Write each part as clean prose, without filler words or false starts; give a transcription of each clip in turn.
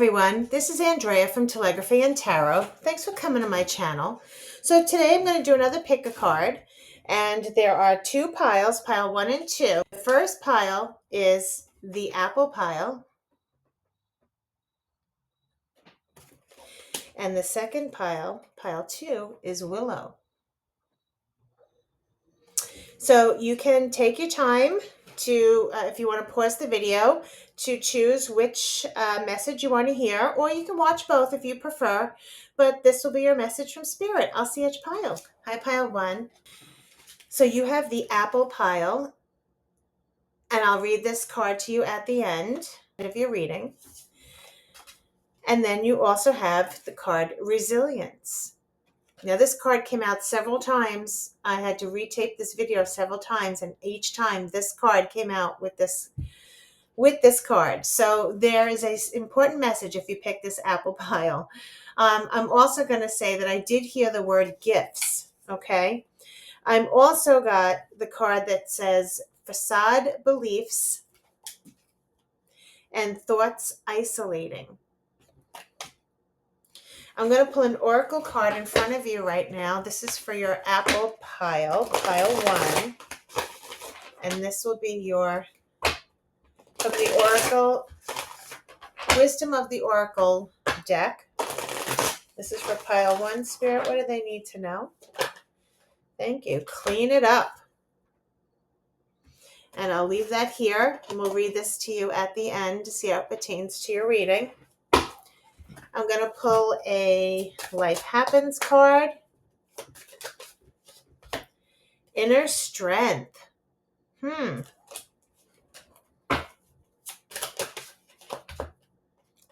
everyone, this is Andrea from Telegraphy and Tarot. Thanks for coming to my channel. So today I'm going to do another pick a card, and there are two piles, pile 1 and 2. The first pile is the apple pile, and the second pile, pile 2, is Willow. So you can take your time to, if you want to pause the video, to choose which message you want to hear, or you can watch both if you prefer, but this will be your message from Spirit. I'll see each pile. Hi, pile 1. So you have the apple pile, and I'll read this card to you at the end of your reading. And then you also have the card Resilience. Now, this card came out several times. I had to retape this video several times, and each time this card came out with this card. So there is an important message if you pick this apple pile. I'm also going to say that I did hear the word gifts, okay? I'm also got the card that says facade beliefs and thoughts isolating. I'm going to pull an oracle card in front of you right now. This is for your apple pile, pile 1. And this will be your, from the oracle, Wisdom of the Oracle deck. This is for pile 1, Spirit. What do they need to know? Thank you. Clean it up. And I'll leave that here, and we'll read this to you at the end to see how it pertains to your reading. I'm going to pull a Life Happens card. Inner Strength.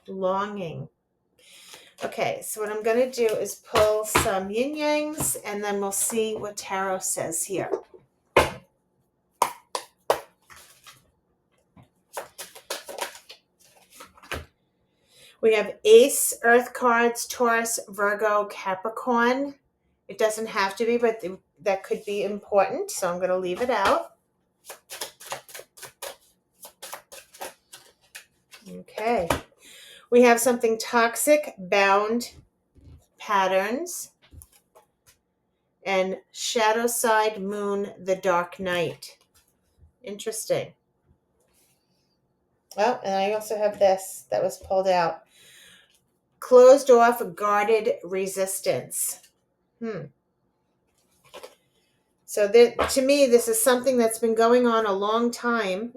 Longing. Okay, so what I'm going to do is pull some yin-yangs, and then we'll see what tarot says here. We have Ace, Earth cards, Taurus, Virgo, Capricorn. It doesn't have to be, but that could be important, so I'm going to leave it out. Okay. We have something toxic, bound patterns, and shadow side moon, the dark night. Interesting. Oh, and I also have this that was pulled out. Closed off, guarded resistance. So to me, this is something that's been going on a long time.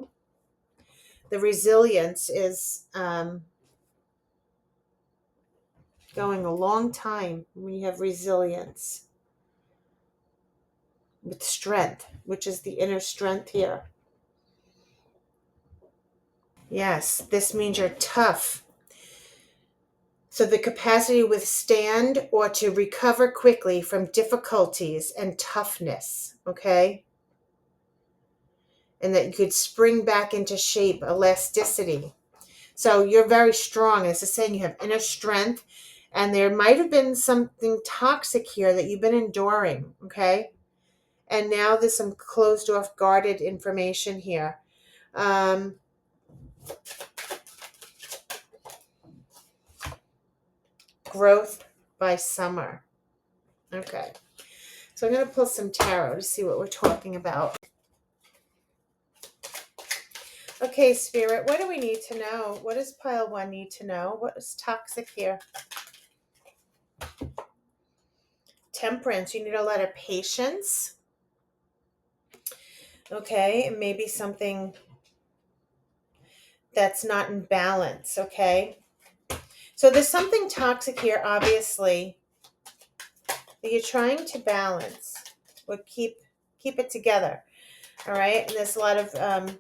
The resilience is going a long time when you have resilience with strength, which is the inner strength here. Yes, this means you're tough. So the capacity to withstand or to recover quickly from difficulties and toughness, okay? And that you could spring back into shape, elasticity. So you're very strong. As I was saying, you have inner strength, and there might have been something toxic here that you've been enduring, okay? And now there's some closed off, guarded information here. Growth by summer. Okay. So I'm going to pull some tarot to see what we're talking about. Okay, Spirit, what do we need to know? What does pile 1 need to know? What is toxic here? Temperance. You need a lot of patience. Okay, maybe something that's not in balance, okay? So there's something toxic here, obviously, that you're trying to balance or keep it together, all right? And there's a lot of,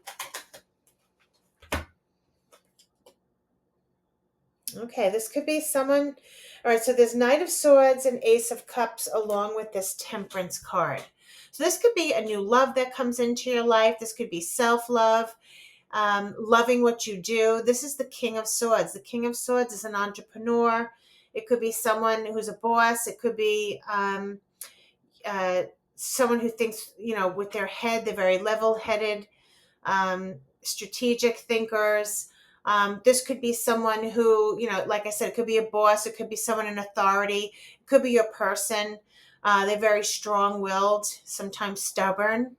okay, this could be someone, all right, so there's Knight of Swords and Ace of Cups along with this Temperance card. So this could be a new love that comes into your life. This could be self-love. Loving what you do. This is the King of Swords. The King of Swords is an entrepreneur. It could be someone who's a boss. It could be someone who thinks, with their head. They're very level-headed, strategic thinkers. This could be someone who, like I said, it could be a boss, it could be someone in authority, it could be your person. They're very strong willed, sometimes stubborn.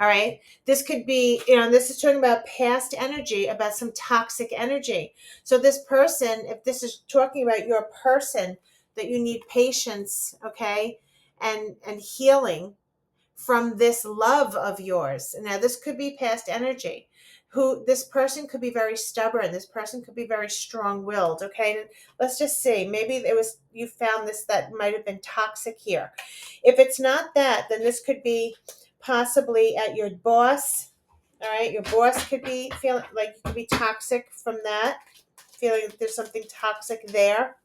All right. This could be, this is talking about past energy, about some toxic energy. So, this person, if this is talking about your person, that you need patience, okay, and healing from this love of yours. Now, this could be past energy. Who this person could be very stubborn. This person could be very strong-willed. Okay, let's just see. Maybe it was you found this that might have been toxic here. If it's not that, then this could be possibly at your boss. All right, your boss could be feeling like you could be toxic from that, feeling that there's something toxic there.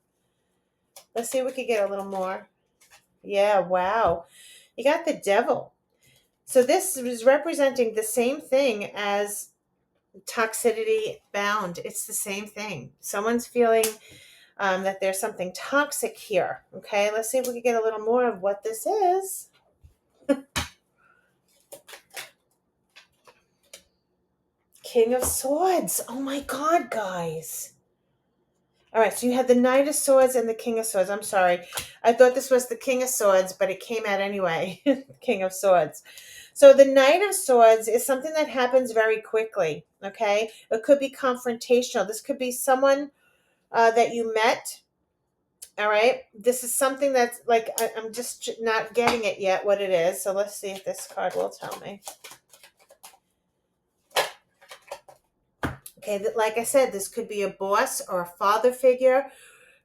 Let's see if we could get a little more. Yeah, wow. You got the devil. So this is representing the same thing as toxicity bound. It's the same thing. Someone's feeling that there's something toxic here. Okay, let's see if we can get a little more of what this is. King of Swords. Oh my God, guys. All right, so you had the Knight of Swords and the King of Swords. I'm sorry. I thought this was the King of Swords, but it came out anyway. King of Swords. So the Knight of Swords is something that happens very quickly, okay? It could be confrontational. This could be someone that you met, all right? This is something that's like, I'm just not getting it yet, what it is. So let's see if this card will tell me. Okay, like I said, this could be a boss or a father figure.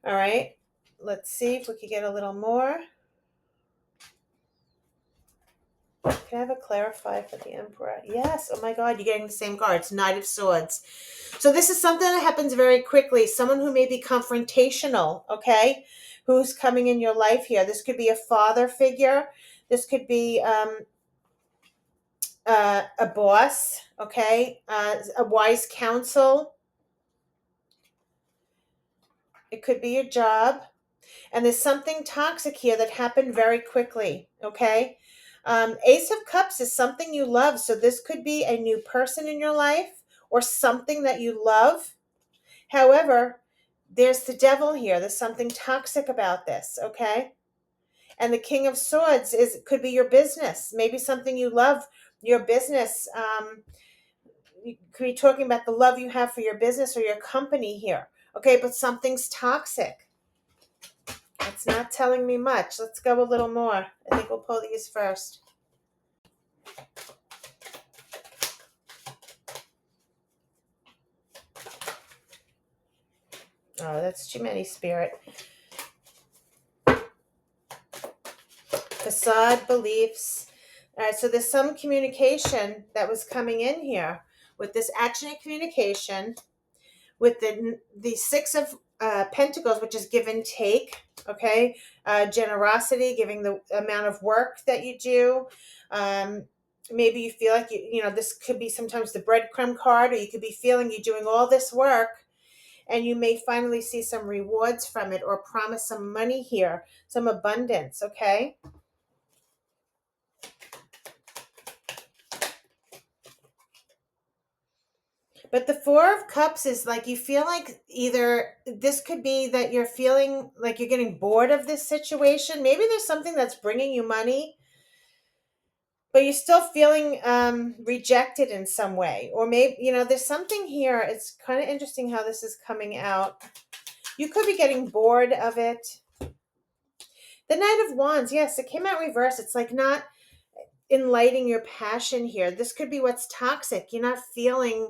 All right, let's see if we could get a little more. Can I have a clarify for the Emperor? Yes. Oh my God, you're getting the same cards. Knight of Swords. So this is something that happens very quickly. Someone who may be confrontational, okay? Who's coming in your life here. This could be a father figure. This could be a boss, okay? A wise counsel. It could be your job. And there's something toxic here that happened very quickly, okay? Ace of Cups is something you love. So this could be a new person in your life or something that you love. However, there's the devil here. There's something toxic about this, okay? And the King of Swords could be your business. Maybe something you love, your business. You could be talking about the love you have for your business or your company here. Okay, but something's toxic. It's not telling me much. Let's go a little more. I think we'll pull these first. Oh, that's too many, Spirit. Facade, beliefs. All right, so there's some communication that was coming in here with this action and communication with the Six of Pentacles, which is give and take, okay? Generosity, giving the amount of work that you do. Maybe you feel like, this could be sometimes the breadcrumb card, or you could be feeling you're doing all this work and you may finally see some rewards from it or promise some money here, some abundance, okay? But the Four of Cups is like you feel like either this could be that you're feeling like you're getting bored of this situation. Maybe there's something that's bringing you money, but you're still feeling rejected in some way. Or maybe, there's something here. It's kind of interesting how this is coming out. You could be getting bored of it. The Knight of Wands, yes, it came out reverse. It's like not enlightening your passion here. This could be what's toxic. You're not feeling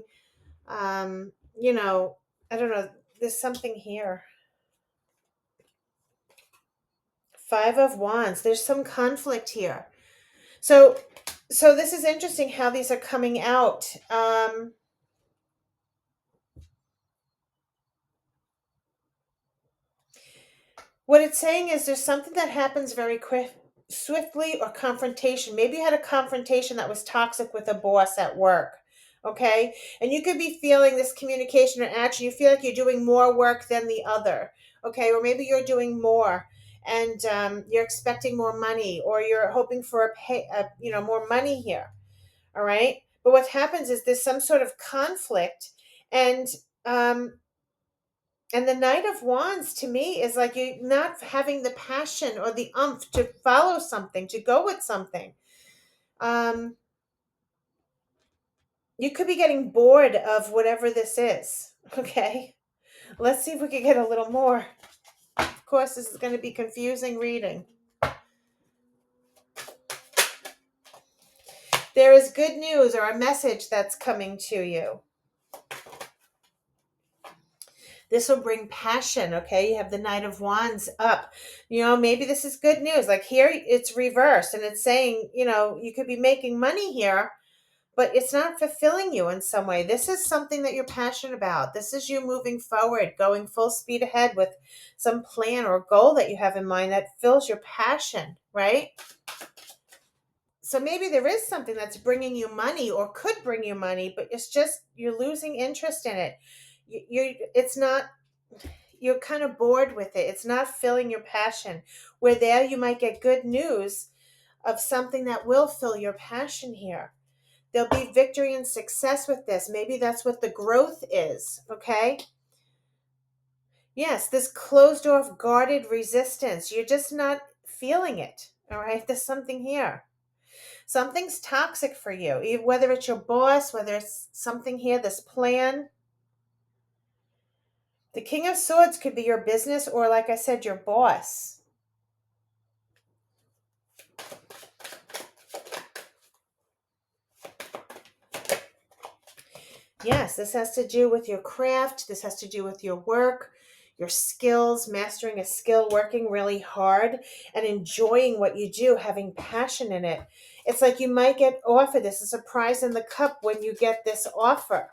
I don't know, there's something here. Five of Wands, there's some conflict here. So this is interesting how these are coming out. What it's saying is there's something that happens very quick, swiftly, or confrontation. Maybe you had a confrontation that was toxic with a boss at work. Okay. And you could be feeling this communication or action. You feel like you're doing more work than the other. Okay. Or maybe you're doing more and you're expecting more money, or you're hoping for more money here. All right. But what happens is there's some sort of conflict, and Um, and the Knight of Wands to me is like you not having the passion or the umph to follow something, to go with something. Um, you could be getting bored of whatever this is. Okay. Let's see if we can get a little more. Of course, this is going to be confusing reading. There is good news or a message that's coming to you. This will bring passion, okay? You have the Knight of Wands up. Maybe this is good news. Like here, it's reversed, and it's saying, you could be making money here, but it's not fulfilling you in some way. This is something that you're passionate about. This is you moving forward, going full speed ahead with some plan or goal that you have in mind that fills your passion, right? So maybe there is something that's bringing you money or could bring you money, but it's just you're losing interest in it. It's not, you're kind of bored with it. It's not filling your passion. Where there you might get good news of something that will fill your passion here. There'll be victory and success with this. Maybe that's what the growth is, okay? Yes, this closed off, guarded resistance. You're just not feeling it, all right? There's something here. Something's toxic for you, whether it's your boss, whether it's something here, this plan. The King of Swords could be your business or, like I said, your boss. Yes, this has to do with your craft. This has to do with your work, your skills, mastering a skill, working really hard, and enjoying what you do, having passion in it. It's like you might get offered this, a surprise in the cup when you get this offer.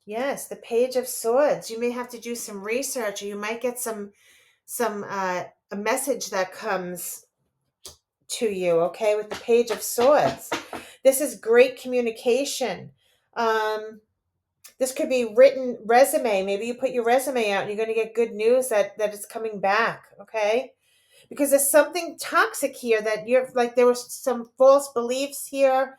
Yes, the Page of Swords. You may have to do some research, or you might get some a message that comes to you, okay, with the Page of Swords. This is great communication. This could be written resume. Maybe you put your resume out and you're going to get good news that it's coming back, okay? Because there's something toxic here that you're like, there was some false beliefs here.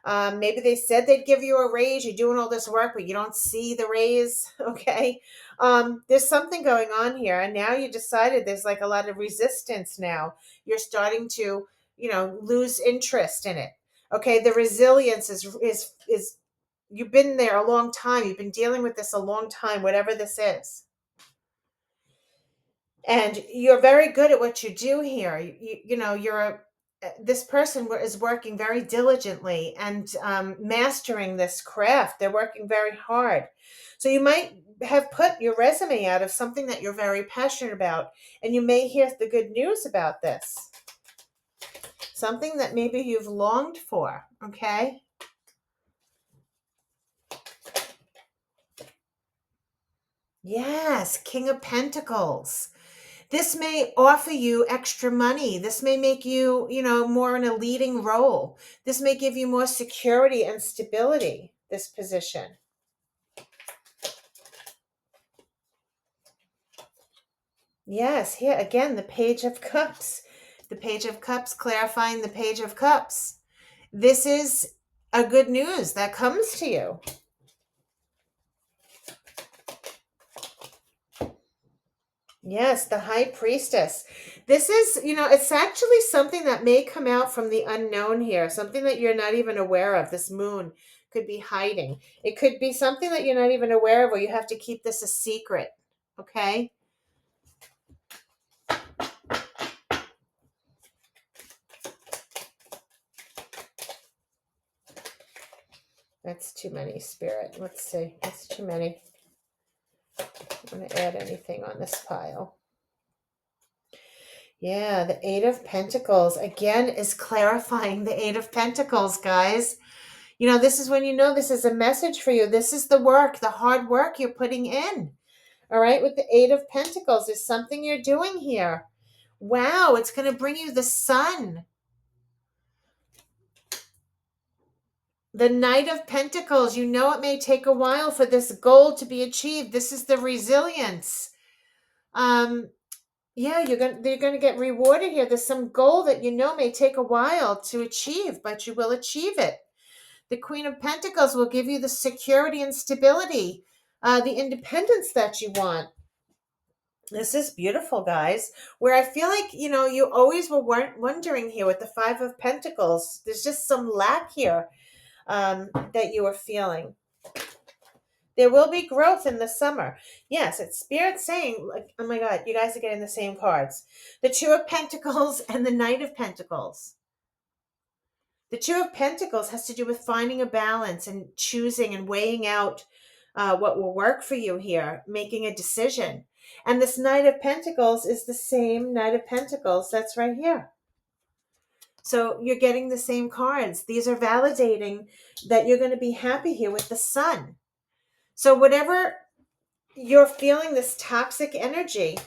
Maybe they said they'd give you a raise. You're doing all this work, but you don't see the raise. Okay. There's something going on here. And now you decided there's like a lot of resistance now. You're starting to, lose interest in it. Okay. The resilience is you've been there a long time. You've been dealing with this a long time, whatever this is. And you're very good at what you do here. This person is working very diligently and mastering this craft. They're working very hard. So you might have put your resume out of something that you're very passionate about, and you may hear the good news about this. Something that maybe you've longed for, okay? Yes, King of Pentacles. This may offer you extra money. This may make you, more in a leading role. This may give you more security and stability, this position. Yes, here again, the Page of Cups. The Page of Cups clarifying the Page of Cups. This is a good news that comes to you. Yes, the High Priestess. This is, it's actually something that may come out from the unknown here, something that you're not even aware of. This moon could be hiding. It could be something that you're not even aware of, or you have to keep this a secret, okay? That's too many, Spirit. Let's see. That's too many. I'm going to add anything on this pile. Yeah, the Eight of Pentacles, again, is clarifying the Eight of Pentacles, guys. This is when this is a message for you. This is the work, the hard work you're putting in. All right, with the Eight of Pentacles, there's something you're doing here. Wow, it's going to bring you the Sun. The Knight of Pentacles, it may take a while for this goal to be achieved. This is the resilience. Yeah, they're going to get rewarded here. There's some goal that may take a while to achieve, but you will achieve it. The Queen of Pentacles will give you the security and stability, the independence that you want. This is beautiful, guys. Where I feel like, you always were wondering here with the Five of Pentacles. There's just some lack here that you are feeling. There will be growth in the summer. Yes, it's Spirit saying, like, oh my God, you guys are getting the same cards. The Two of Pentacles and the Knight of Pentacles. The Two of Pentacles has to do with finding a balance and choosing and weighing out what will work for you here, making a decision. And this Knight of Pentacles is the same Knight of Pentacles that's right here. So you're getting the same cards. These are validating that you're going to be happy here with the Sun. So whatever you're feeling, this toxic energy,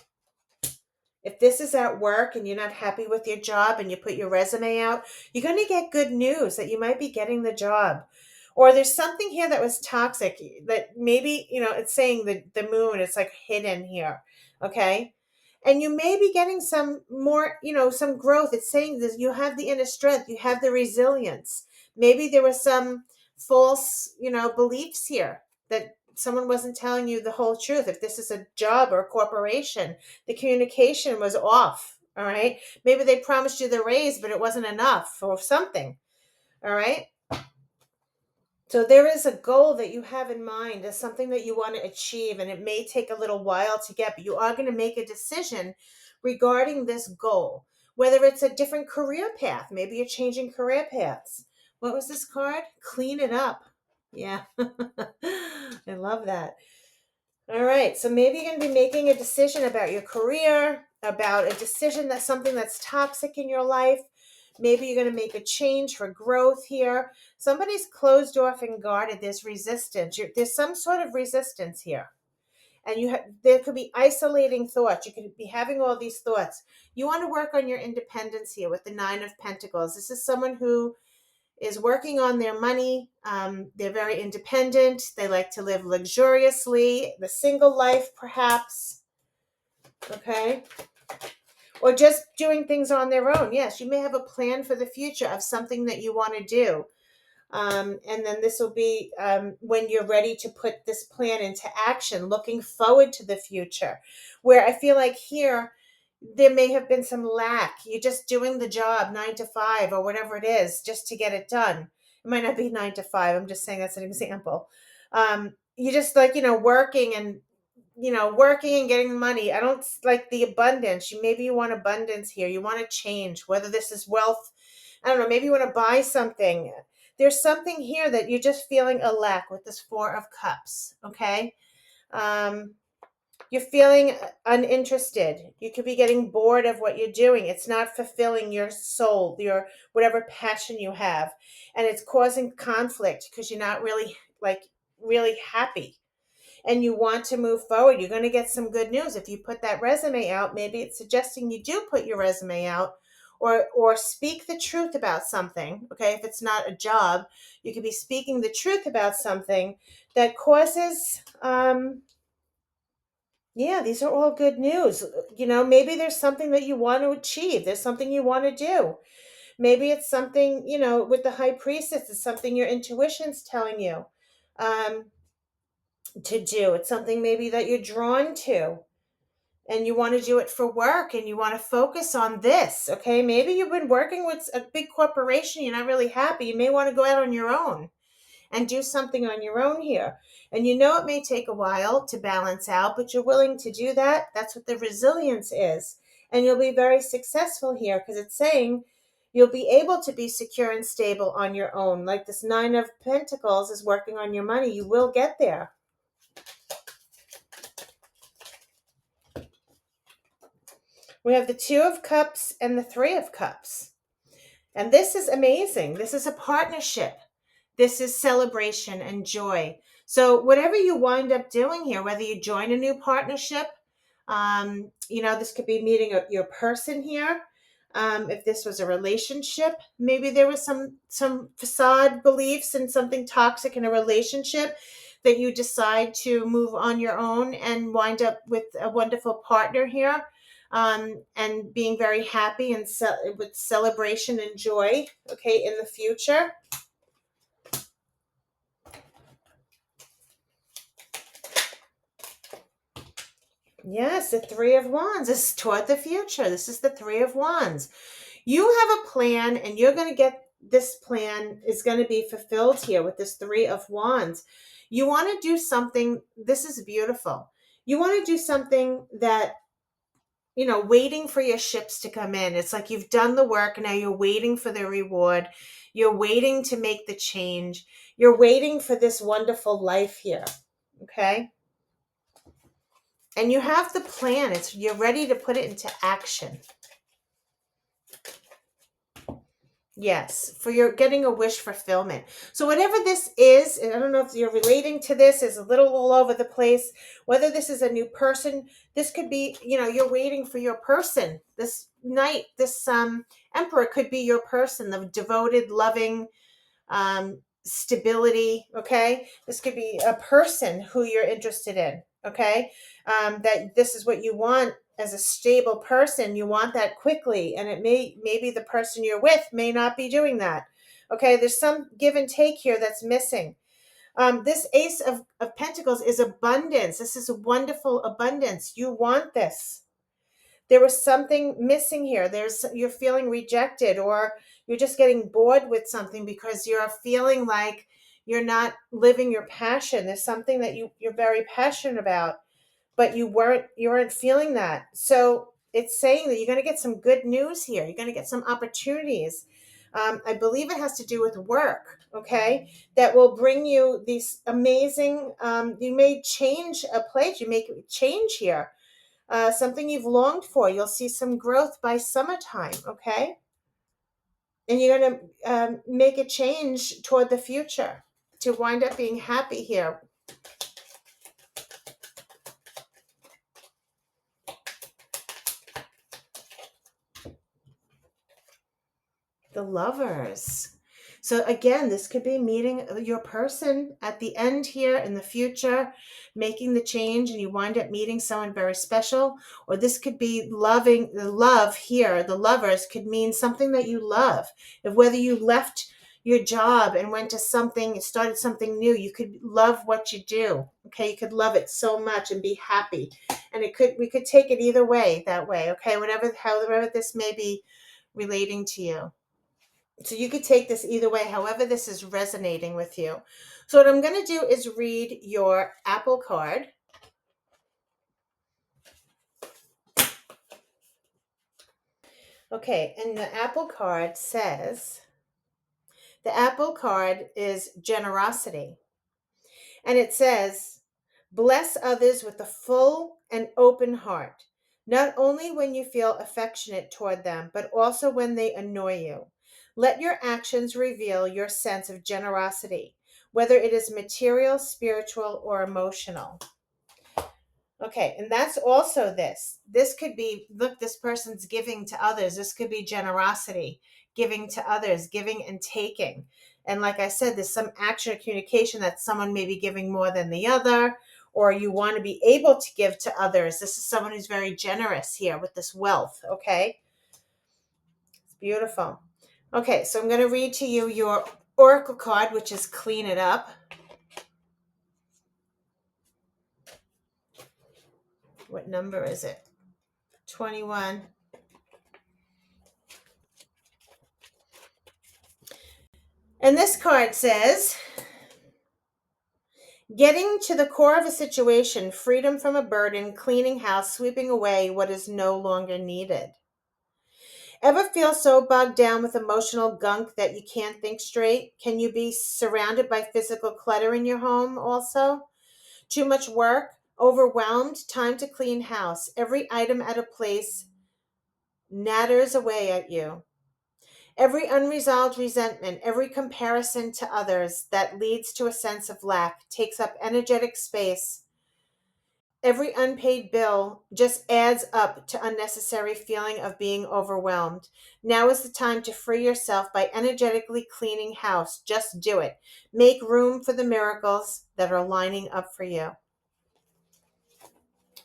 if this is at work and you're not happy with your job and you put your resume out, you're going to get good news that you might be getting the job. Or there's something here that was toxic that maybe, it's saying the moon, it's like hidden here. Okay. And you may be getting some more, some growth. It's saying that you have the inner strength, you have the resilience. Maybe there was some false, beliefs here that someone wasn't telling you the whole truth. If this is a job or a corporation, the communication was off. All right. Maybe they promised you the raise, but it wasn't enough or something. All right. So there is a goal that you have in mind as something that you want to achieve, and it may take a little while to get, but you are going to make a decision regarding this goal, whether it's a different career path. Maybe you're changing career paths. What was this card? Clean it up. Yeah. I love that. All right. So maybe you're going to be making a decision about your career, about a decision that's something that's toxic in your life. Maybe you're going to make a change for growth here. Somebody's closed off and guarded. There's resistance. There's some sort of resistance here. And there could be isolating thoughts. You could be having all these thoughts. You want to work on your independence here with the Nine of Pentacles. This is someone who is working on their money. They're very independent. They like to live luxuriously, the single life perhaps. Okay. Or just doing things on their own. Yes, you may have a plan for the future of something that you want to do. And then this will be when you're ready to put this plan into action, looking forward to the future. Where I feel like here, there may have been some lack. You're just doing the job 9 to 5 or whatever it is just to get it done. It might not be 9 to 5. I'm just saying that's an example. You just working and getting money. I don't like the abundance. Maybe you want abundance here. You want to change, whether this is wealth. I don't know. Maybe you want to buy something. There's something here that you're just feeling a lack with this Four of Cups. Okay. You're feeling uninterested. You could be getting bored of what you're doing. It's not fulfilling your soul, your whatever passion you have. And it's causing conflict because you're not really happy. And you want to move forward. You're going to get some good news. If you put that resume out, maybe it's suggesting you do put your resume out or speak the truth about something. Okay, if it's not a job, you could be speaking the truth about something that causes these are all good news. Maybe there's something that you want to achieve. There's something you want to do. Maybe it's something, with the High Priestess, it's something your intuition's telling you to do. It's something maybe that you're drawn to and you want to do it for work and you want to focus on this. Okay. Maybe you've been working with a big corporation. You're not really happy. You may want to go out on your own and do something on your own here. And it may take a while to balance out, but you're willing to do that. That's what the resilience is. And you'll be very successful here because it's saying you'll be able to be secure and stable on your own. Like this Nine of Pentacles is working on your money. You will get there. We have the Two of Cups and the Three of Cups. And this is amazing. This is a partnership. This is celebration and joy. So whatever you wind up doing here, whether you join a new partnership, this could be meeting your person here. If this was a relationship, maybe there was some facade beliefs and something toxic in a relationship that you decide to move on your own and wind up with a wonderful partner here. And being very happy and with celebration and joy, okay, in the future. Yes, the Three of Wands is toward the future. This is the Three of Wands. You have a plan, and you're going to get this plan is going to be fulfilled here with this Three of Wands. You want to do something. This is beautiful. You want to do something that, waiting for your ships to come in. It's like you've done the work. Now you're waiting for the reward. You're waiting to make the change. You're waiting for this wonderful life here. Okay. And you have the plan. You're ready to put it into action. Yes, for your getting a wish fulfillment. So whatever this is, and I don't know if you're relating to this, is a little all over the place. Whether this is a new person, this could be, you're waiting for your person. This knight, this emperor could be your person, the devoted, loving, stability. Okay, this could be a person who you're interested in. Okay, that this is what you want as a stable person. You want that quickly, and maybe the person you're with may not be doing that. Okay, there's some give and take here that's missing. This Ace of Pentacles is abundance. This is a wonderful abundance. You want this. There was something missing here. You're feeling rejected, or you're just getting bored with something because you're feeling like you're not living your passion. There's something that you're very passionate about, but you weren't feeling that. So it's saying that you're going to get some good news here. You're going to get some opportunities. I believe it has to do with work. Okay, that will bring you these amazing. You may change a place. You make change here. Something you've longed for. You'll see some growth by summertime. Okay, and you're going to make a change toward the future to wind up being happy here. The Lovers. So again, this could be meeting your person at the end here in the future, making the change, and you wind up meeting someone very special. Or this could be loving. The love here, the Lovers, could mean something that you love. If whether you left your job and went to something, started something new, you could love what you do. Okay, you could love it so much and be happy. And we could take it either way, that way. Okay, however this may be relating to you. So you could take this either way, however this is resonating with you. So what I'm going to do is read your Apple card. Okay, and the Apple card says, the Apple card is generosity. And it says, bless others with a full and open heart, not only when you feel affectionate toward them, but also when they annoy you. Let your actions reveal your sense of generosity, whether it is material, spiritual, or emotional. Okay, and that's also this. This could be, look, this person's giving to others. This could be generosity, giving to others, giving and taking. And like I said, there's some action or communication that someone may be giving more than the other, or you want to be able to give to others. This is someone who's very generous here with this wealth, okay? It's beautiful. Okay, so I'm going to read to you your Oracle card, which is Clean It Up. What number is it? 21. And this card says, getting to the core of a situation, freedom from a burden, cleaning house, sweeping away what is no longer needed. Ever feel so bogged down with emotional gunk that you can't think straight? Can you be surrounded by physical clutter in your home also? Too much work? Overwhelmed? Time to clean house. Every item at a place natters away at you. Every unresolved resentment, every comparison to others that leads to a sense of lack takes up energetic space. Every unpaid bill just adds up to unnecessary feeling of being overwhelmed. Now is the time to free yourself by energetically cleaning house. Just do it. Make room for the miracles that are lining up for you.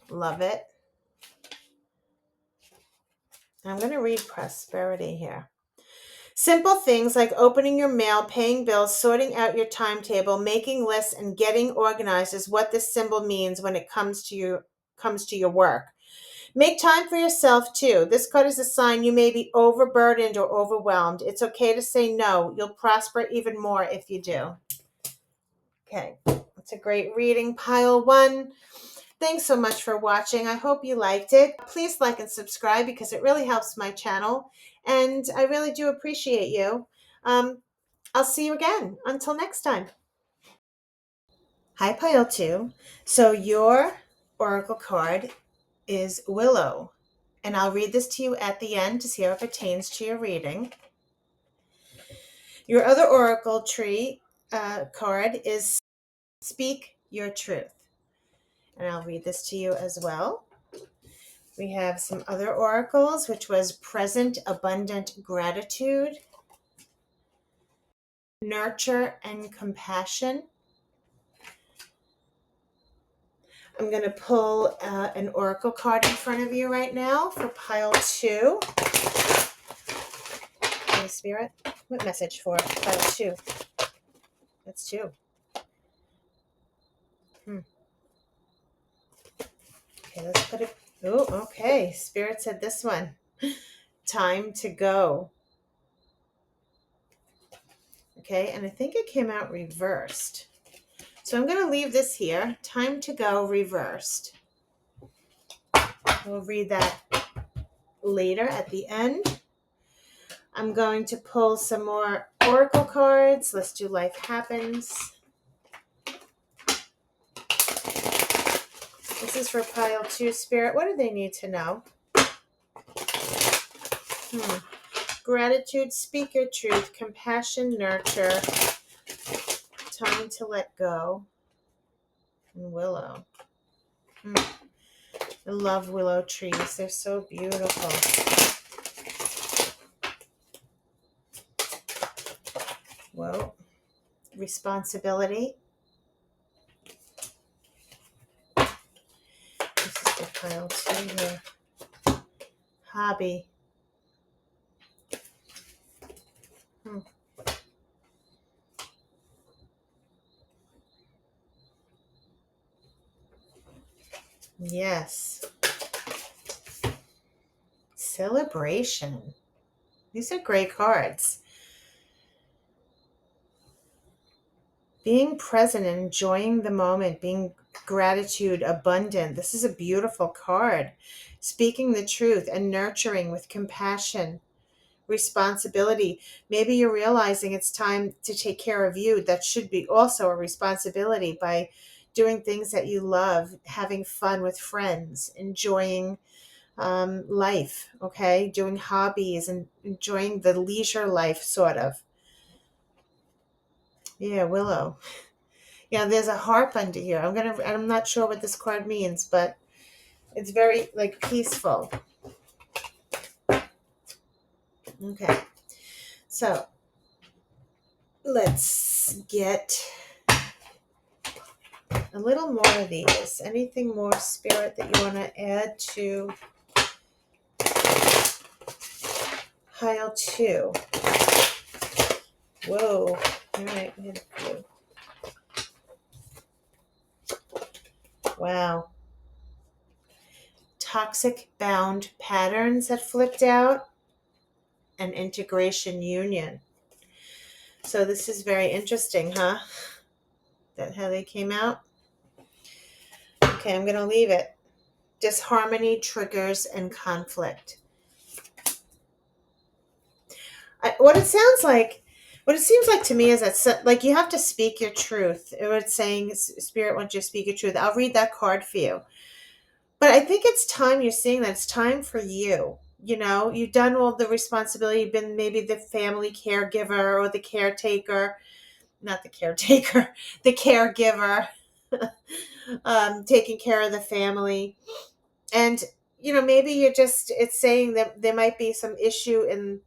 Love it. I'm going to read prosperity here. Simple things like opening your mail, paying bills, sorting out your timetable, making lists, and getting organized is what this symbol means when it comes comes to your work. Make time for yourself too. This card is a sign you may be overburdened or overwhelmed. It's okay to say no. You'll prosper even more if you do. Okay, that's a great reading, pile one. Thanks so much for watching. I hope you liked it. Please like and subscribe because it really helps my channel. And I really do appreciate you. I'll see you again. Until next time. Hi, pile two. So your oracle card is Willow. And I'll read this to you at the end to see how it pertains to your reading. Your other oracle tree card is Speak Your Truth. And I'll read this to you as well. We have some other oracles, which was Present Abundant Gratitude, Nurture and Compassion. I'm going to pull an oracle card in front of you right now for pile two. Holy Spirit, what message for pile two? That's two. Okay, let's put it. Oh, okay. Spirit said this one. Time to go. Okay, and I think it came out reversed. So I'm going to leave this here. Time to go reversed. We'll read that later at the end. I'm going to pull some more oracle cards. Let's do Life Happens. This is for pile two, Spirit. What do they need to know? Gratitude, speak your truth, compassion, nurture, time to let go, and Willow. I love willow trees. They're so beautiful. Whoa. Responsibility. This is for pile two here. Hobby. Yes. Celebration. These are great cards. Being present and enjoying the moment, being gratitude, abundant. This is a beautiful card. Speaking the truth and nurturing with compassion. Responsibility. Maybe you're realizing it's time to take care of you. That should be also a responsibility by doing things that you love, having fun with friends, enjoying life, okay? Doing hobbies and enjoying the leisure life, sort of. Yeah, Willow. Yeah, there's a harp under here. I'm not sure what this card means, but it's very like peaceful. Okay. So let's get a little more of these. Anything more, Spirit, that you want to add to pile two? Whoa. All right, we had a few. Wow. Toxic bound patterns that flipped out, and integration union. So this is very interesting, huh? That how they came out? Okay, I'm going to leave it. Disharmony, triggers, and conflict. What it seems like to me is that like you have to speak your truth. It's saying Spirit wants you to speak your truth. I'll read that card for you. But I think it's time, you're seeing that it's time for you. You know, you've done all the responsibility. You've been maybe the family caregiver or the caretaker. Not the caretaker, the caregiver. Taking care of the family. And, you know, maybe it's saying that there might be some issue in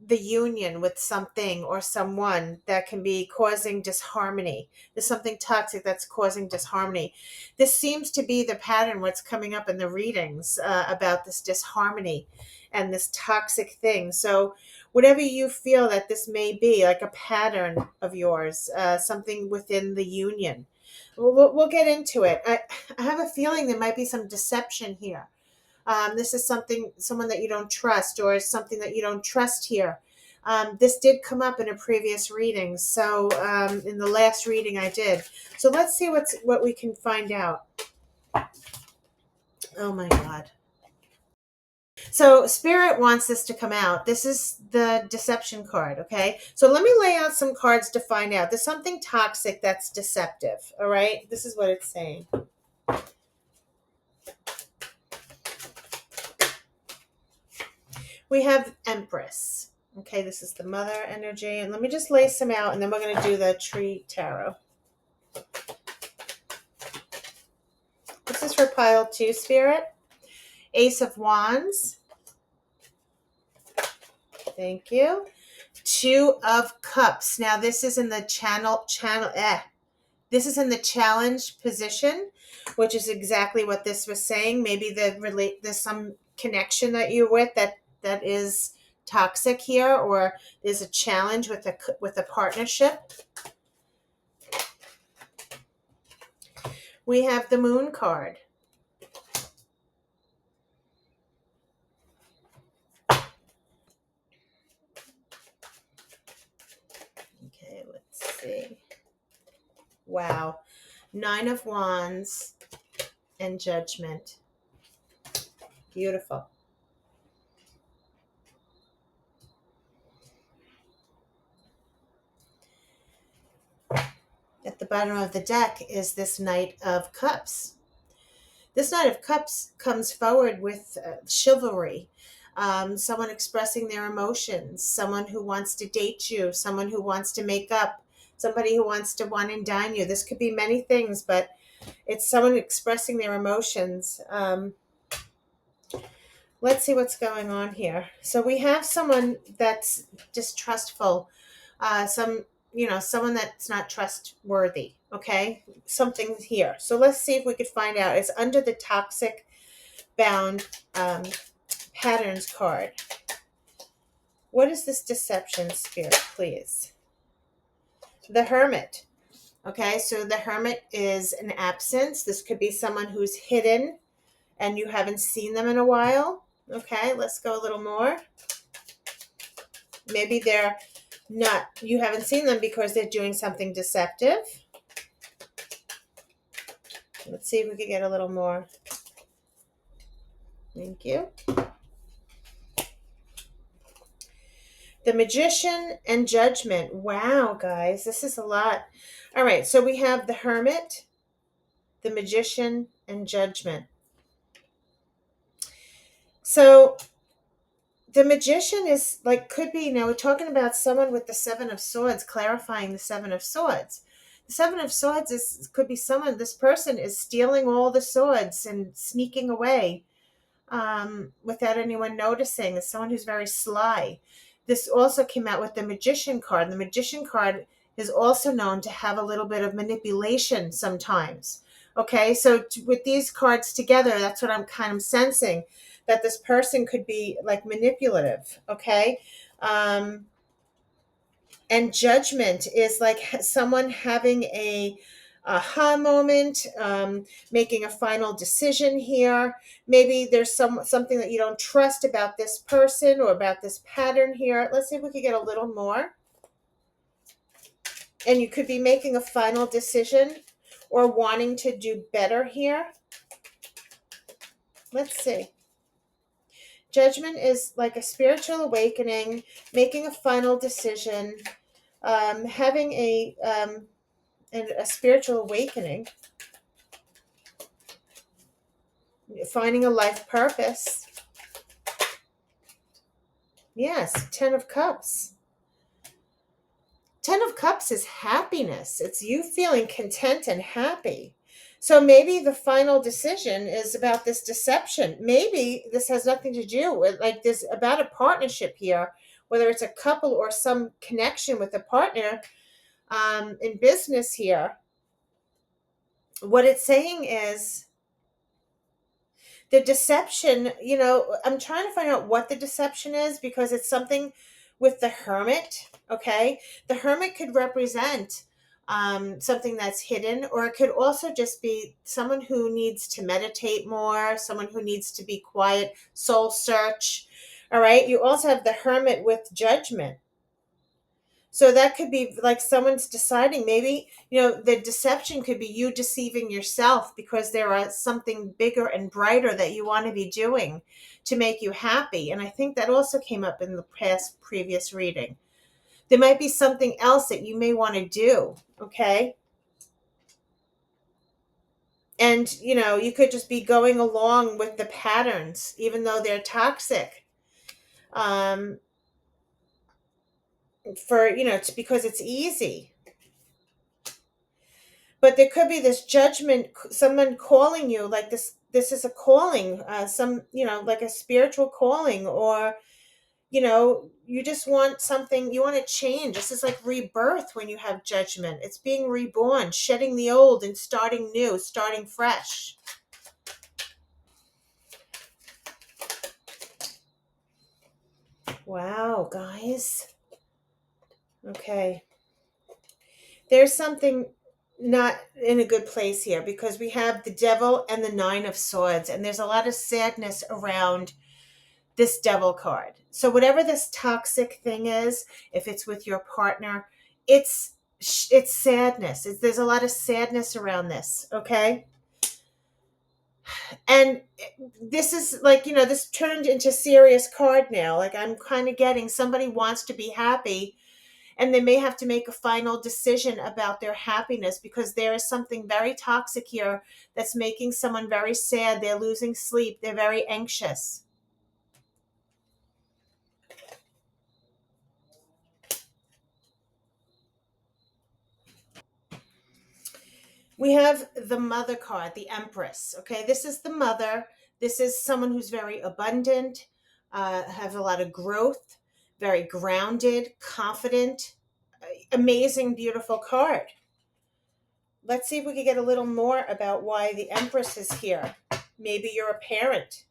the union with something or someone that can be causing disharmony. There's something toxic that's causing disharmony. This seems to be the pattern, what's coming up in the readings about this disharmony and this toxic thing. So whatever you feel that this may be, like a pattern of yours, something within the union, We'll get into it. I have a feeling there might be some deception here. This is someone that you don't trust, or something that you don't trust here. This did come up in a previous reading, so in the last reading I did. So let's see what we can find out. Oh my God. So Spirit wants this to come out. This is the deception card, okay? So let me lay out some cards to find out. There's something toxic that's deceptive, all right? This is what it's saying. We have Empress. Okay, this is the mother energy. And let me just lay some out, and then we're going to do the tree tarot. This is for pile 2, Spirit. Ace of Wands. Thank you. 2 of Cups. Now this is in the This is in the challenge position, which is exactly what this was saying. Maybe there's some connection that you're with that is toxic here, or there's a challenge with a partnership. We have the Moon card. Okay, let's see. Wow. 9 of Wands and Judgment. Beautiful. At the bottom of the deck is this Knight of Cups. This Knight of Cups comes forward with chivalry, someone expressing their emotions, someone who wants to date you, someone who wants to make up, somebody who wants to wine and dine you. This could be many things, but it's someone expressing their emotions. Let's see what's going on here. So we have someone that's distrustful, someone that's not trustworthy. Okay, something's here. So let's see if we could find out. It's under the toxic bound patterns card. What is this deception, Spirit, please? The Hermit. Okay, so the Hermit is an absence. This could be someone who's hidden and you haven't seen them in a while. Okay, let's go a little more. Maybe you haven't seen them because they're doing something deceptive. Let's see if we can get a little more. Thank you. The Magician and Judgment. Wow, guys, this is a lot. All right, so we have the Hermit, the Magician, and Judgment. So the Magician is could be, we're talking about someone with the 7 of Swords, clarifying the 7 of Swords. The 7 of Swords could be someone, this person is stealing all the swords and sneaking away without anyone noticing. It's someone who's very sly. This also came out with the Magician card. The Magician card is also known to have a little bit of manipulation sometimes. Okay, so with these cards together, that's what I'm kind of sensing, that this person could be manipulative. Okay. And Judgment is someone having a aha moment, making a final decision here. Maybe there's something that you don't trust about this person or about this pattern here. Let's see if we could get a little more. And you could be making a final decision or wanting to do better here. Let's see. Judgment is like a spiritual awakening, making a final decision, having a spiritual awakening, finding a life purpose. Yes, 10 of Cups. 10 of Cups is happiness. It's you feeling content and happy. So maybe the final decision is about this deception. Maybe this has nothing to do with this, about a partnership here, whether it's a couple or some connection with a partner in business here. What it's saying is the deception, I'm trying to find out what the deception is, because it's something with the Hermit. Okay. The Hermit could represent something that's hidden, or it could also just be someone who needs to meditate more, someone who needs to be quiet, soul search. All right. You also have the Hermit with Judgment. So that could be like someone's deciding, maybe, the deception could be you deceiving yourself because there are something bigger and brighter that you want to be doing to make you happy. And I think that also came up in the past previous reading. There might be something else that you may want to do. Okay. And, you could just be going along with the patterns, even though they're toxic. Um, it's because it's easy. But there could be this judgment, someone calling you, like this is a calling, like a spiritual calling, or, you just want something, you want to change. This is like rebirth when you have Judgment. It's being reborn, shedding the old and starting new, starting fresh. Wow, guys. Okay. There's something not in a good place here, because we have the Devil and the Nine of Swords, and there's a lot of sadness around this Devil card. So whatever this toxic thing is, if it's with your partner, it's sadness. There's a lot of sadness around this, okay? And this is like, this turned into serious card now. Like, I'm kind of getting somebody wants to be happy, and they may have to make a final decision about their happiness, because there is something very toxic here that's making someone very sad. They're losing sleep. They're very anxious. We have the Mother card, the Empress. Okay, this is the Mother. This is someone who's very abundant, have a lot of growth, very grounded, confident, amazing, beautiful card. Let's see if we can get a little more about why the Empress is here. Maybe you're a parent.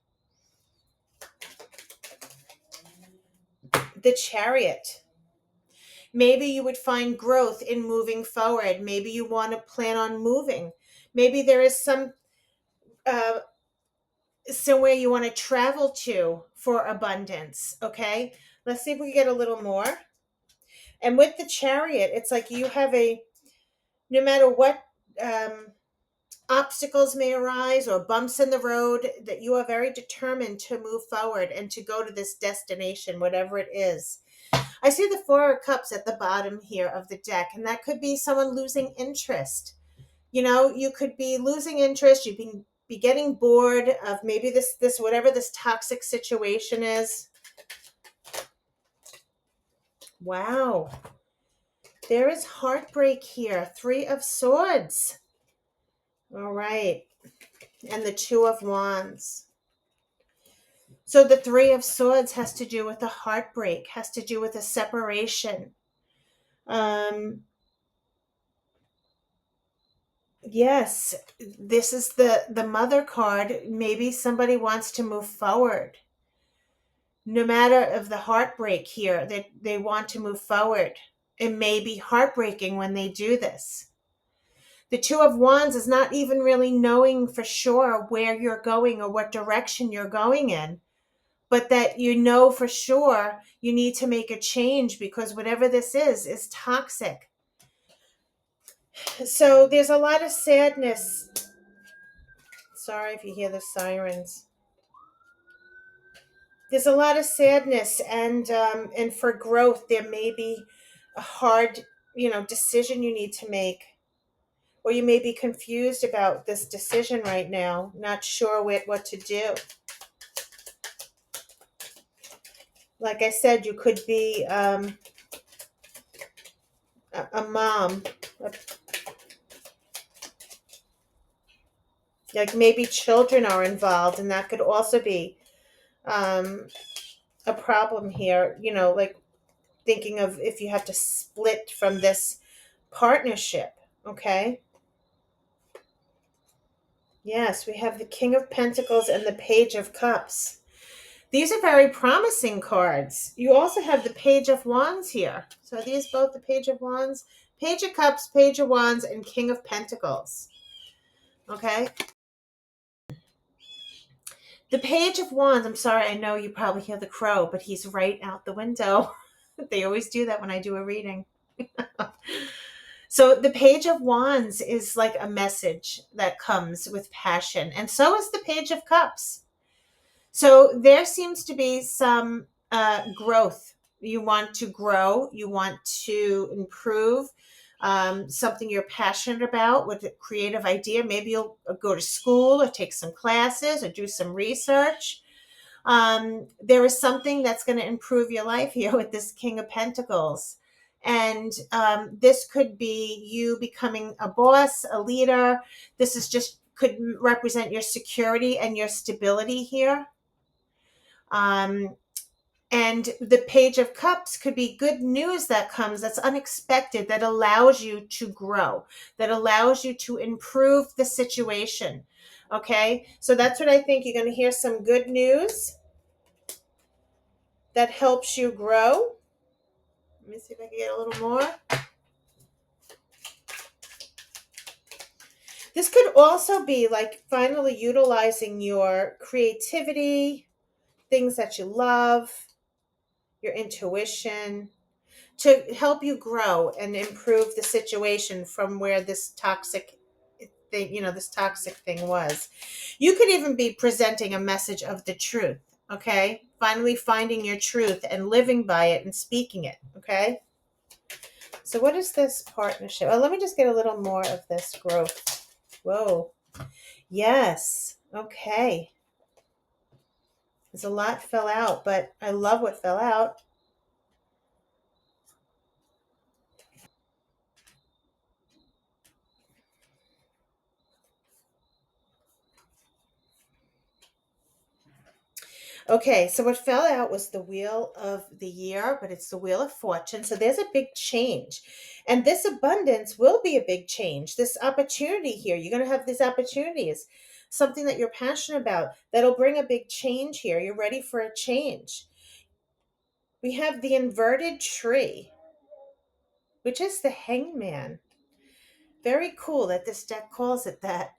The Chariot. Maybe you would find growth in moving forward. Maybe you want to plan on moving. Maybe there is uh, somewhere you want to travel to for abundance. Okay, let's see if we can get a little more. And with the Chariot, it's like you have no matter what um, obstacles may arise or bumps in the road, that you are very determined to move forward and to go to this destination, whatever it is. I see the Four of Cups at the bottom here of the deck, and that could be someone losing interest. You could be losing interest. You can be getting bored of maybe this whatever this toxic situation is. Wow. There is heartbreak here. Three of Swords. All right. And the Two of Wands. So the Three of Swords has to do with a heartbreak, has to do with a separation. Yes, this is the Mother card. Maybe somebody wants to move forward. No matter of the heartbreak here, they want to move forward. It may be heartbreaking when they do this. The Two of Wands is not even really knowing for sure where you're going or what direction you're going in, but that for sure you need to make a change, because whatever this is toxic. So there's a lot of sadness. Sorry if you hear the sirens. There's a lot of sadness, and for growth, there may be a hard, decision you need to make, or you may be confused about this decision right now, not sure what to do. Like I said, you could be a mom, like maybe children are involved, and that could also be a problem here. Like thinking of if you have to split from this partnership. Okay. Yes, we have the King of Pentacles and the Page of Cups. These are very promising cards. You also have the Page of Wands here. So are these both the Page of Wands? Page of Cups, Page of Wands, and King of Pentacles. Okay. The Page of Wands, I'm sorry, I know you probably hear the crow, but he's right out the window. They always do that when I do a reading. So the Page of Wands is like a message that comes with passion. And so is the Page of Cups. So there seems to be some growth. You want to grow. You want to improve something you're passionate about with a creative idea. Maybe you'll go to school or take some classes or do some research. There is something that's going to improve your life here with this King of Pentacles. And this could be you becoming a boss, a leader. This is just could represent your security and your stability here. And the Page of Cups could be good news that comes that's unexpected, that allows you to grow, that allows you to improve the situation. Okay, so that's what I think. You're going to hear some good news that helps you grow. Let me see if I can get a little more. This could also be like finally utilizing your creativity, things that you love, your intuition, to help you grow and improve the situation from where this toxic thing, this toxic thing was. You could even be presenting a message of the truth, okay? Finally finding your truth and living by it and speaking it, okay? So what is this partnership? Oh, let me just get a little more of this growth. Whoa. Yes. Okay. There's a lot fell out, but I love what fell out. Okay, so what fell out was the Wheel of the Year, but it's the Wheel of Fortune. So there's a big change. And this abundance will be a big change. This opportunity here, you're going to have these opportunities, something that you're passionate about, that'll bring a big change here. You're ready for a change. We have the inverted tree, which is the Hangman. Very cool that this deck calls it that.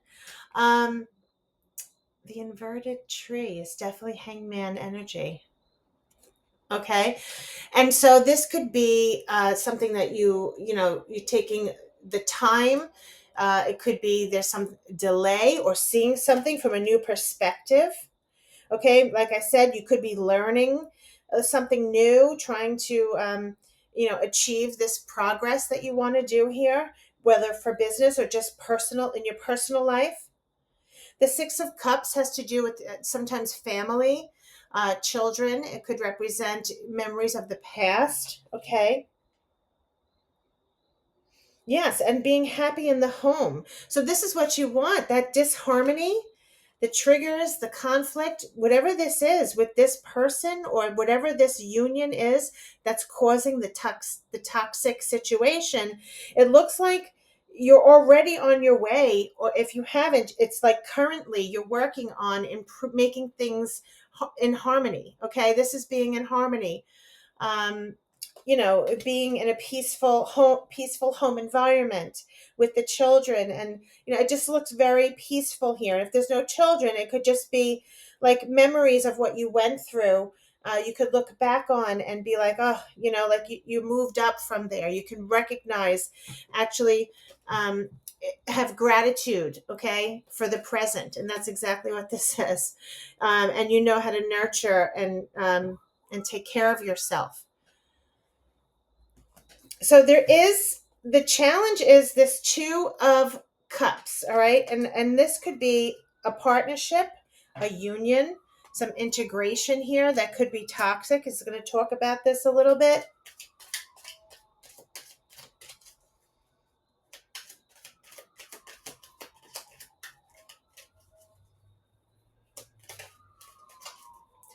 The inverted tree is definitely Hangman energy. Okay. And so this could be something that you're taking the time. It could be there's some delay or seeing something from a new perspective. Okay. Like I said, you could be learning something new, trying to, achieve this progress that you want to do here, whether for business or just personal in your personal life. The Six of Cups has to do with sometimes family, children. It could represent memories of the past. Okay. Yes, and being happy in the home. So this is what you want, that disharmony, the triggers, the conflict, whatever this is with this person or whatever this union is that's causing the toxic situation. It looks like you're already on your way, or if you haven't, it's like currently you're working on making things in harmony. Okay, this is being in harmony. um, being in a peaceful home environment with the children. And, it just looks very peaceful here. And if there's no children, it could just be like memories of what you went through. You could look back on and be like, oh, like you moved up from there. You can recognize, actually, have gratitude, okay, for the present. And that's exactly what this says. And you know how to nurture and take care of yourself. So the challenge is this Two of Cups, all right? And this could be a partnership, a union, some integration here that could be toxic. It's going to talk about this a little bit.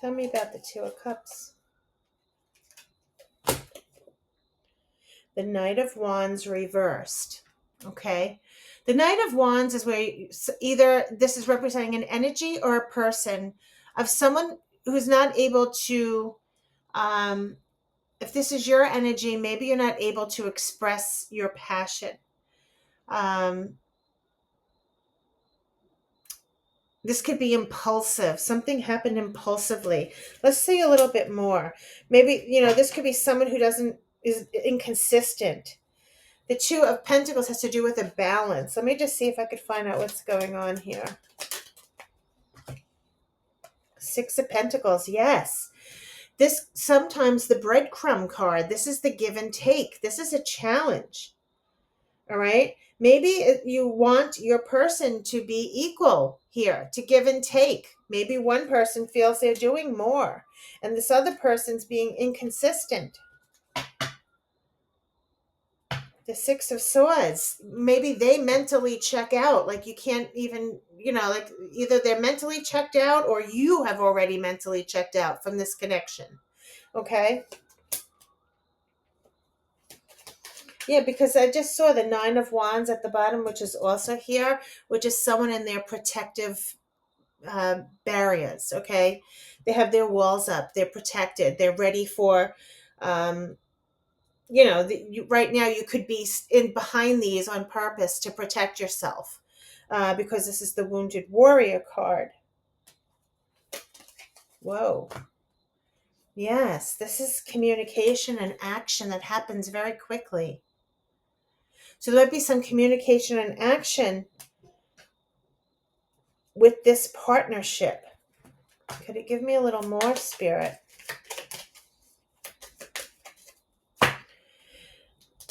Tell me about the Two of Cups. The Knight of Wands reversed. Okay. The Knight of Wands is where either this is representing an energy or a person of someone who's not able to if this is your energy, maybe you're not able to express your passion. Um, this could be impulsive. Something happened impulsively. Let's say a little bit more. Maybe, this could be someone who is inconsistent. The Two of Pentacles has to do with a balance. Let me just see if I could find out what's going on here. Six of Pentacles, yes. This, sometimes the breadcrumb card, this is the give and take. This is a challenge. All right. Maybe you want your person to be equal here, to give and take. Maybe one person feels they're doing more and this other person's being inconsistent. The Six of Swords, maybe they mentally check out. Like you can't even, like either they're mentally checked out or you have already mentally checked out from this connection. Okay. Yeah, because I just saw the Nine of Wands at the bottom, which is also here, which is someone in their protective barriers. Okay. They have their walls up. They're protected. They're ready for, um, right now you could be in behind these on purpose to protect yourself, because this is the Wounded Warrior card. Whoa. Yes, this is communication and action that happens very quickly. So there might be some communication and action with this partnership. Could it give me a little more, Spirit?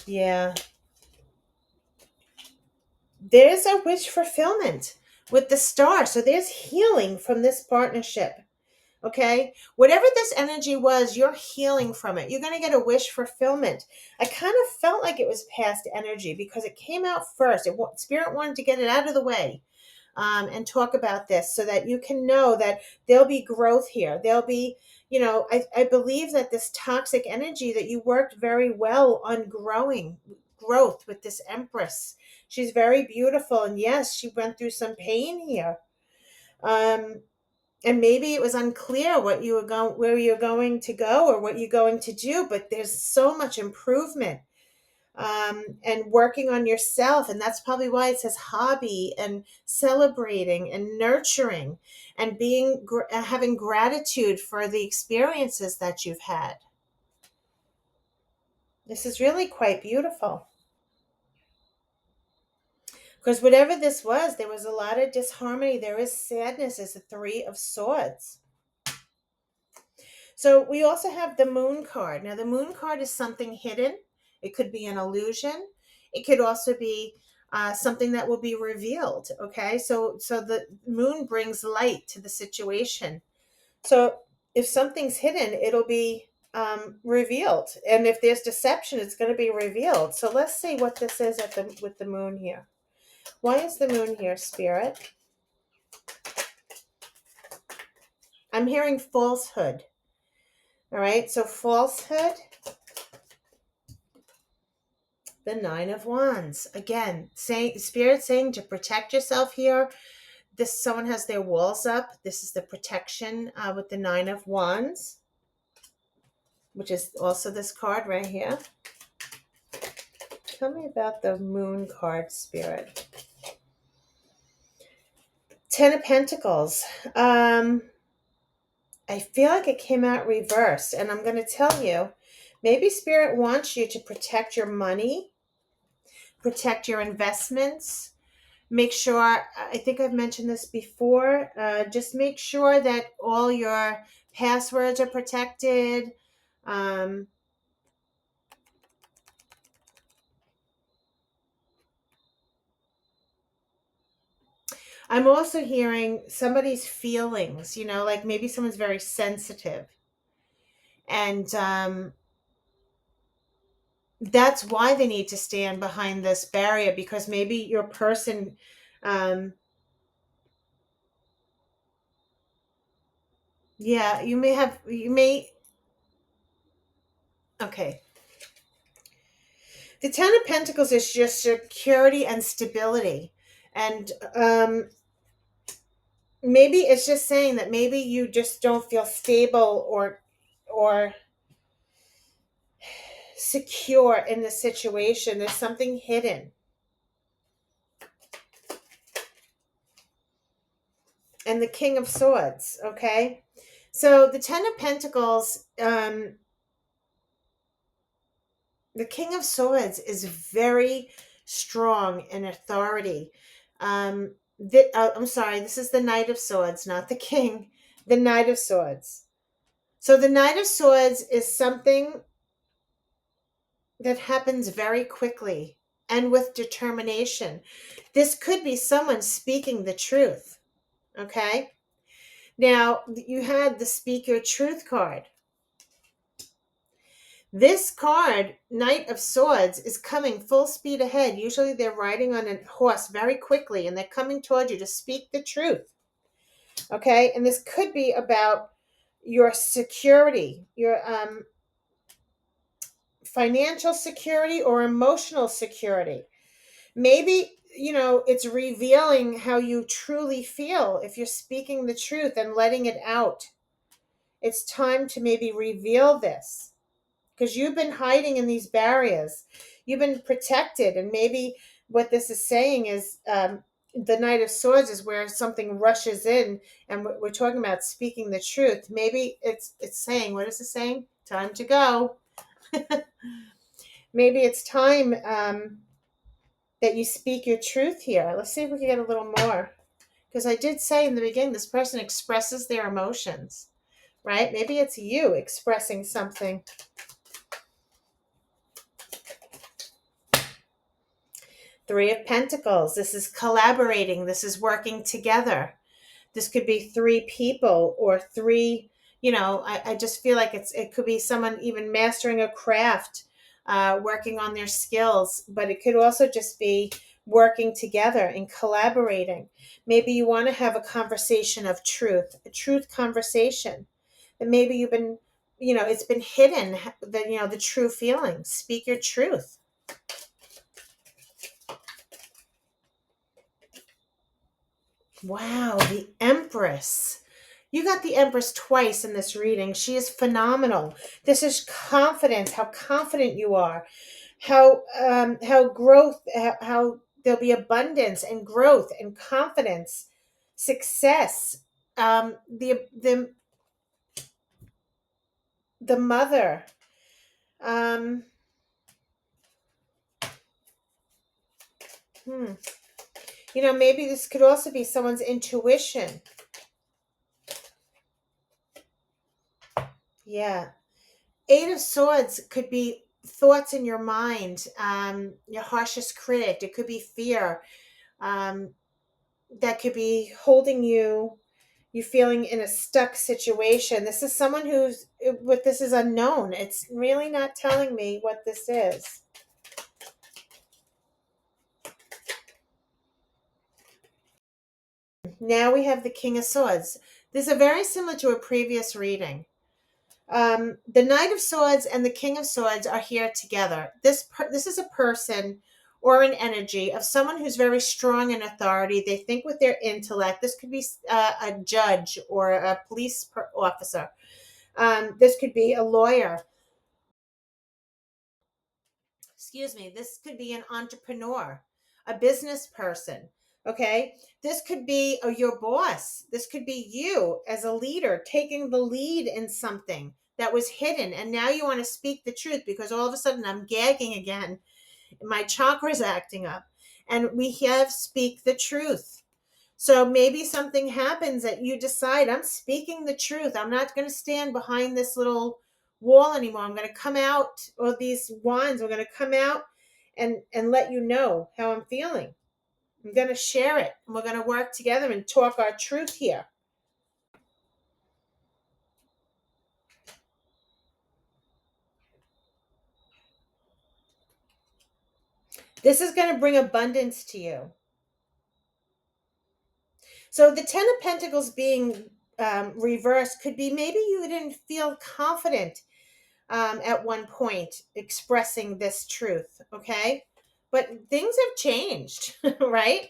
Yeah. There's a wish fulfillment with the Star. So there's healing from this partnership. Okay. Whatever this energy was, you're healing from it. You're going to get a wish fulfillment. I kind of felt like it was past energy because it came out first. Spirit wanted to get it out of the way. And talk about this so that you can know that there'll be growth here. There'll be, I believe that this toxic energy that you worked very well on growth with this Empress. She's very beautiful. And yes, she went through some pain here. And maybe it was unclear what you were going, where you're going to go or what you're going to do, but there's so much improvement. And working on yourself. And that's probably why it says hobby and celebrating and nurturing and having gratitude for the experiences that you've had. This is really quite beautiful. Because whatever this was, there was a lot of disharmony. There is sadness as the Three of Swords. So we also have the Moon card. Now the Moon card is something hidden. It could be an illusion. It could also be something that will be revealed. Okay, so the Moon brings light to the situation. So if something's hidden, it'll be revealed, and if there's deception, it's going to be revealed. So let's see what this is with the Moon here. Why is the Moon here, Spirit? I'm hearing falsehood. All right, so falsehood. The Nine of Wands. Again, Spirit saying to protect yourself here. Someone has their walls up. This is the protection with the Nine of Wands, which is also this card right here. Tell me about the Moon card, Spirit. Ten of Pentacles. I feel like it came out reversed, and I'm going to tell you, maybe Spirit wants you to protect your money, protect your investments. Make sure, I think I've mentioned this before, just make sure that all your passwords are protected. I'm also hearing somebody's feelings, like maybe someone's very sensitive. And that's why they need to stand behind this barrier, because maybe your person, yeah, you may, okay. The Ten of Pentacles is just security and stability. And maybe it's just saying that maybe you just don't feel stable or secure in the situation. There's something hidden. And the King of Swords, okay? So the Ten of Pentacles, the King of Swords is very strong in authority. I'm sorry, this is the Knight of Swords, not the King. The Knight of Swords. So the Knight of Swords is something that happens very quickly and with determination. This could be someone speaking the truth, okay? Now, you had the Speak Your Truth card. This card, Knight of Swords, is coming full speed ahead. Usually they're riding on a horse very quickly and they're coming toward you to speak the truth. Okay? And this could be about your security, your financial security or emotional security. Maybe, it's revealing how you truly feel if you're speaking the truth and letting it out. It's time to maybe reveal this, because you've been hiding in these barriers. You've been protected. And maybe what this is saying is the Knight of Swords is where something rushes in, and we're talking about speaking the truth. Maybe it's saying, what is it saying? Time to go. Maybe it's time that you speak your truth here. Let's see if we can get a little more. Because I did say in the beginning, this person expresses their emotions, right? Maybe it's you expressing something. Three of Pentacles. This is collaborating. This is working together. This could be three people or three, I just feel like it could be someone even mastering a craft, working on their skills, but it could also just be working together and collaborating. Maybe you want to have a conversation of truth, a truth conversation. And maybe you've been, it's been hidden, the true feelings. Speak your truth. Wow, the Empress. You got the Empress twice in this reading. She is phenomenal. This is confidence, how confident you are, how growth, how there'll be abundance and growth and confidence, success. The mother. Um, maybe this could also be someone's intuition. Yeah. Eight of Swords could be thoughts in your mind, your harshest critic. It could be fear, that could be holding you feeling in a stuck situation. This is someone what this is unknown. It's really not telling me what this is. Now we have the King of Swords. This is very similar to a previous reading. The Knight of Swords and the King of Swords are here together. This is a person or an energy of someone who's very strong in authority. They think with their intellect. This could be a judge or a police officer. This could be a lawyer. Excuse me. This could be an entrepreneur, a business person. Okay. This could be your boss. This could be you as a leader taking the lead in something that was hidden. And now you want to speak the truth, because all of a sudden I'm gagging again. My chakra's acting up. And we have speak the truth. So maybe something happens that you decide, I'm speaking the truth. I'm not going to stand behind this little wall anymore. I'm going to come out, or these wands are going to come out and let you know how I'm feeling. I'm going to share it, and we're going to work together and talk our truth here. This is going to bring abundance to you. So the Ten of Pentacles being reversed could be maybe you didn't feel confident at one point expressing this truth, okay? But things have changed, right?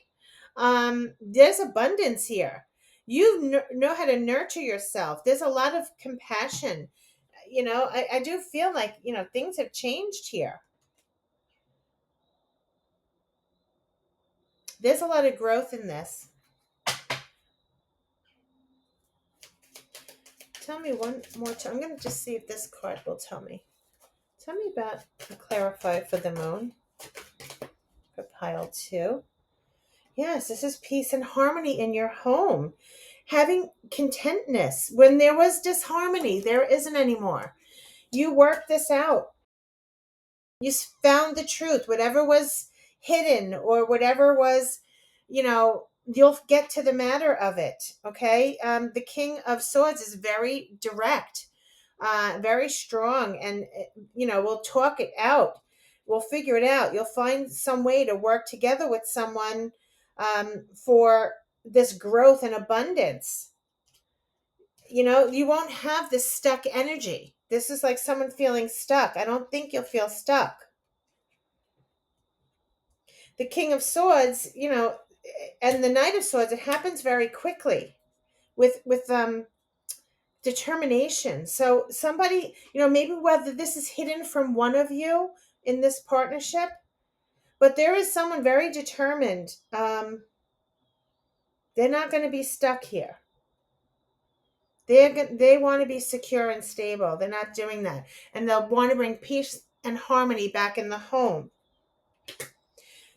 There's abundance here. You know how to nurture yourself. There's a lot of compassion. I do feel like, things have changed here. There's a lot of growth in this. Tell me one more time. I'm going to just see if this card will tell me. Tell me about clarify for the moon for pile 2. Yes, this is peace and harmony in your home. Having contentness. When there was disharmony, there isn't anymore. You work this out. You found the truth. Whatever was hidden or whatever was, you'll get to the matter of it. Okay. The King of Swords is very direct, very strong, and, we'll talk it out. We'll figure it out. You'll find some way to work together with someone, for this growth and abundance. You won't have this stuck energy. This is like someone feeling stuck. I don't think you'll feel stuck. The King of Swords, and the Knight of Swords, it happens very quickly with determination. So somebody, maybe whether this is hidden from one of you in this partnership, but there is someone very determined. They're not going to be stuck here. They want to be secure and stable. They're not doing that. And they'll want to bring peace and harmony back in the home.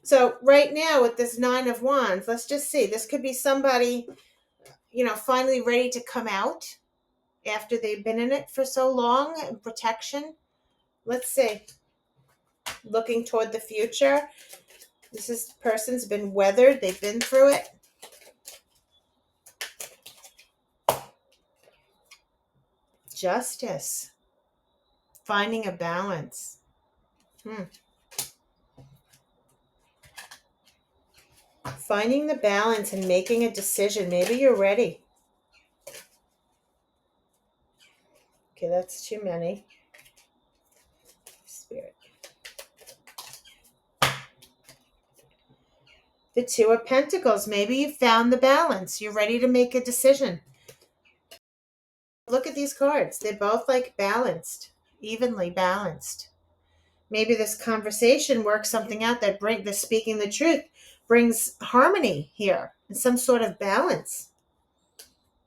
So right now with this 9 of Wands, let's just see. This could be somebody, finally ready to come out after they've been in it for so long. Protection. Let's see. Looking toward the future. This person's been weathered. They've been through it. Justice. Finding a balance. Finding the balance and making a decision. Maybe you're ready. Okay, that's too many. Spirit. The 2 of Pentacles. Maybe you found the balance. You're ready to make a decision. Look at these cards. They're both like balanced, evenly balanced. Maybe this conversation works something out that the speaking the truth brings harmony here and some sort of balance.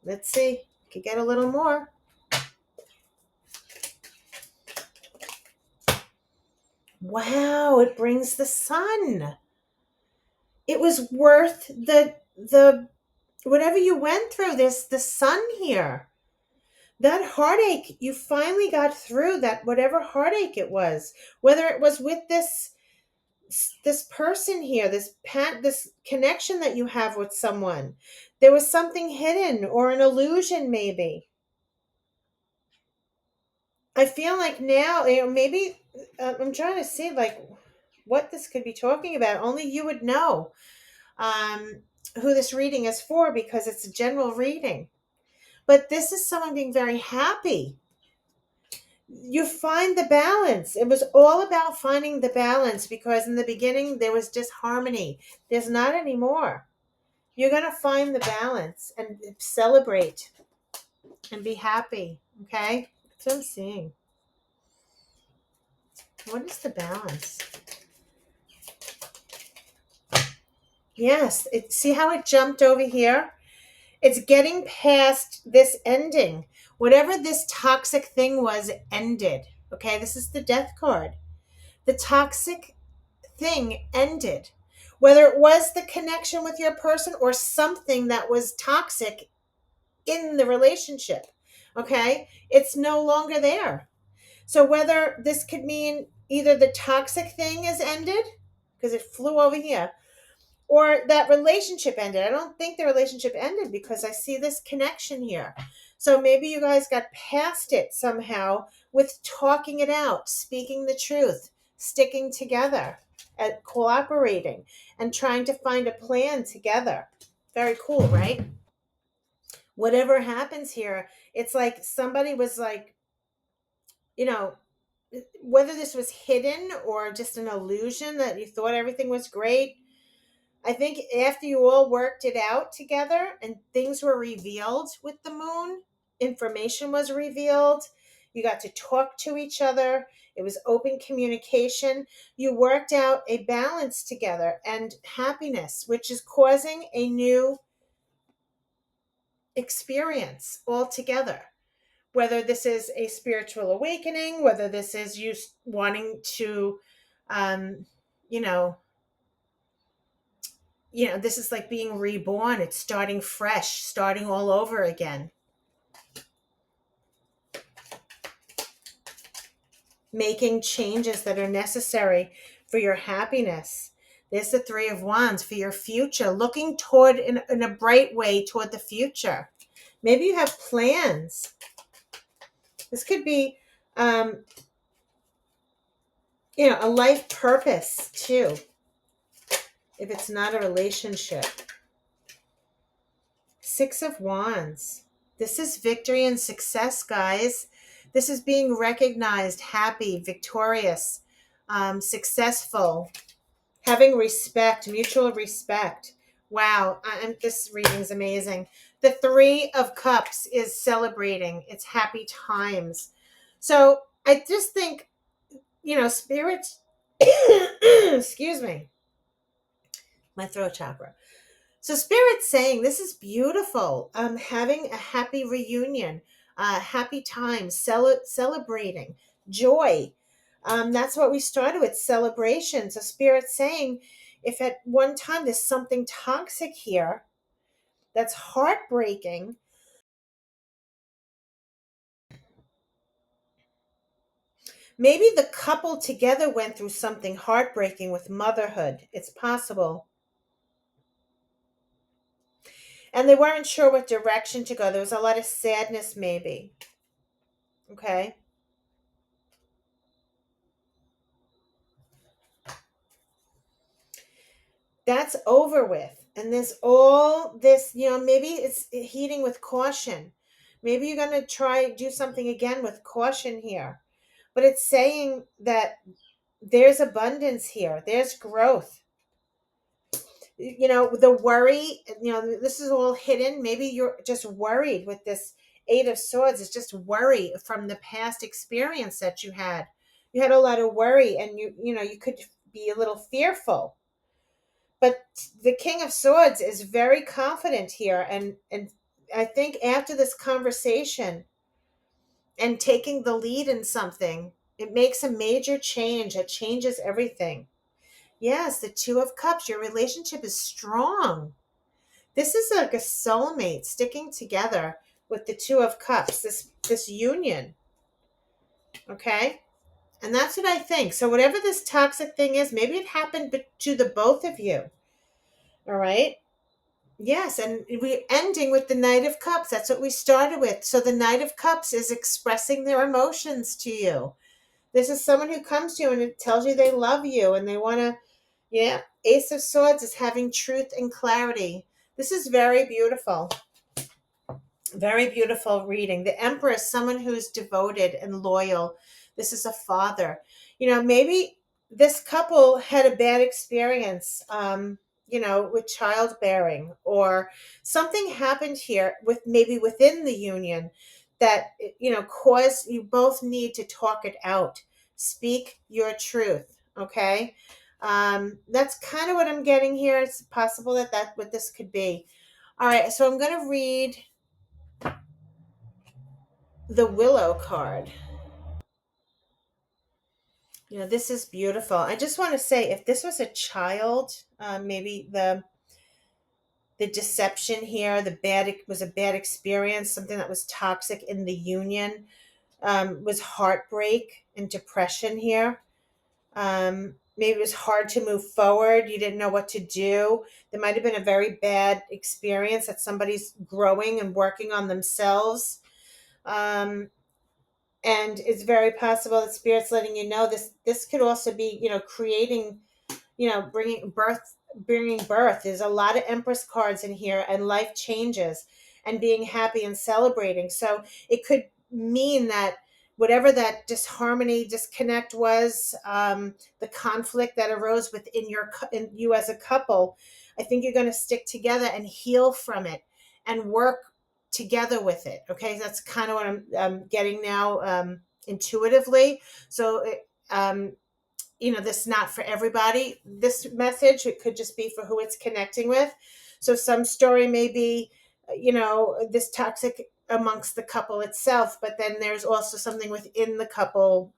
Let's see. Could get a little more. Wow, it brings the Sun. It was worth the whatever you went through. This the Sun here. That heartache, you finally got through that, whatever heartache it was, whether it was with this person here, this connection that you have with someone. There was something hidden or an illusion, maybe. I feel like now, maybe I'm trying to see like what this could be talking about. Only you would know who this reading is for, because it's a general reading. But this is someone being very happy. You find the balance. It was all about finding the balance, because in the beginning there was disharmony. There's not anymore. You're going to find the balance and celebrate and be happy. Okay? That's what I'm seeing. What is the balance? Yes. See how it jumped over here? It's getting past this ending. Whatever this toxic thing was ended. Okay? This is the Death card. The toxic thing ended. Whether it was the connection with your person or something that was toxic in the relationship. Okay? It's no longer there. So whether this could mean either the toxic thing is ended, because it flew over here, or that relationship ended. I don't think the relationship ended, because I see this connection here. So maybe you guys got past it somehow with talking it out, speaking the truth, sticking together, and cooperating, and trying to find a plan together. Very cool, right? Whatever happens here, it's like somebody was like, whether this was hidden or just an illusion that you thought everything was great. I think after you all worked it out together and things were revealed with the moon, information was revealed, You got to talk to each other. It was open communication. You worked out a balance together and happiness, which is causing a new experience altogether. Whether this is a spiritual awakening, whether this is you wanting to, um, you know, this is like being reborn. It's starting fresh, starting all over again, making changes that are necessary for your happiness. There's the Three of Wands for your future, looking toward in a bright way toward the future. Maybe you have plans. This could be, um, a life purpose too, if it's not a relationship. Six of Wands. This is victory and success, guys. This is being recognized, happy, victorious, successful, having respect, mutual respect. Wow, this reading's amazing. The Three of Cups is celebrating. It's happy times. So I just think, spirits, excuse me, my throat chakra. So Spirit's saying this is beautiful. Having a happy reunion, happy times, celebrating, joy. That's what we started with, celebration. So Spirit's saying if at one time there's something toxic here that's heartbreaking, maybe the couple together went through something heartbreaking with motherhood. It's possible. And they weren't sure what direction to go. There was a lot of sadness, maybe. Okay. That's over with. And there's all this, maybe it's heating with caution. Maybe you're going to try do something again with caution here. But it's saying that there's abundance here. There's growth. The worry, this is all hidden. Maybe you're just worried with this Eight of Swords. It's just worry from the past experience that you had. You had a lot of worry and you could be a little fearful. But the King of Swords is very confident here, and I think after this conversation and taking the lead in something, it makes a major change. It changes everything. Yes, the Two of Cups. Your relationship is strong. This is like a soulmate sticking together with the Two of Cups. This union. Okay. And that's what I think. So whatever this toxic thing is, maybe it happened to the both of you. All right. Yes, and we're ending with the Knight of Cups. That's what we started with. So the Knight of Cups is expressing their emotions to you. This is someone who comes to you and it tells you they love you and they want to, yeah. Ace of Swords is having truth and clarity. This is very beautiful. Very beautiful reading. The Empress, someone who's devoted and loyal. This is a father. Maybe this couple had a bad experience, with childbearing, or something happened here with maybe within the union that, caused you both need to talk it out. Speak your truth. Okay. That's kind of what I'm getting here. It's possible that what this could be. All right. So I'm going to read the Willow card. This is beautiful. I just want to say, if this was a child, maybe the deception here, was a bad experience, something that was toxic in the union, was heartbreak and depression here. Maybe it was hard to move forward. You didn't know what to do. There might have been a very bad experience that somebody's growing and working on themselves. And it's very possible that Spirit's letting you know this could also be, creating, bringing birth. There's a lot of Empress cards in here, and life changes and being happy and celebrating. So it could mean that whatever that disharmony, disconnect was, the conflict that arose within in you as a couple, I think you're going to stick together and heal from it and work together with it. Okay, that's kind of what I'm getting now, intuitively. So this is not for everybody, this message. It could just be for who it's connecting with. So some story may be, this toxic amongst the couple itself, but then there's also something within the couple,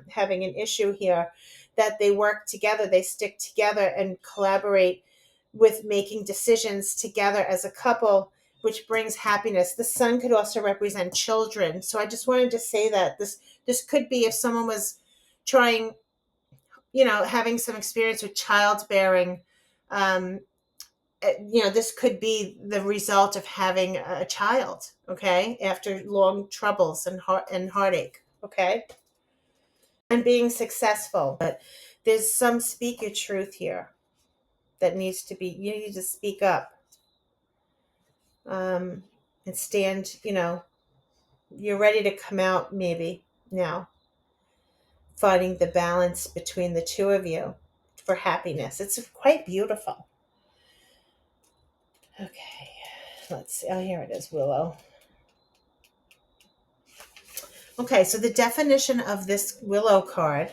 having an issue here, that they work together, they stick together and collaborate with making decisions together as a couple, which brings happiness. The sun could also represent children. So I just wanted to say that this could be if someone was trying, having some experience with childbearing. um, this could be the result of having a child, okay, after long troubles and heartache, okay, and being successful. But there's some speak your truth here that needs to be, you need to speak up, and stand, you're ready to come out maybe now, finding the balance between the two of you for happiness. It's quite beautiful. Okay, let's see. Oh, here it is, Willow. Okay, so the definition of this Willow card: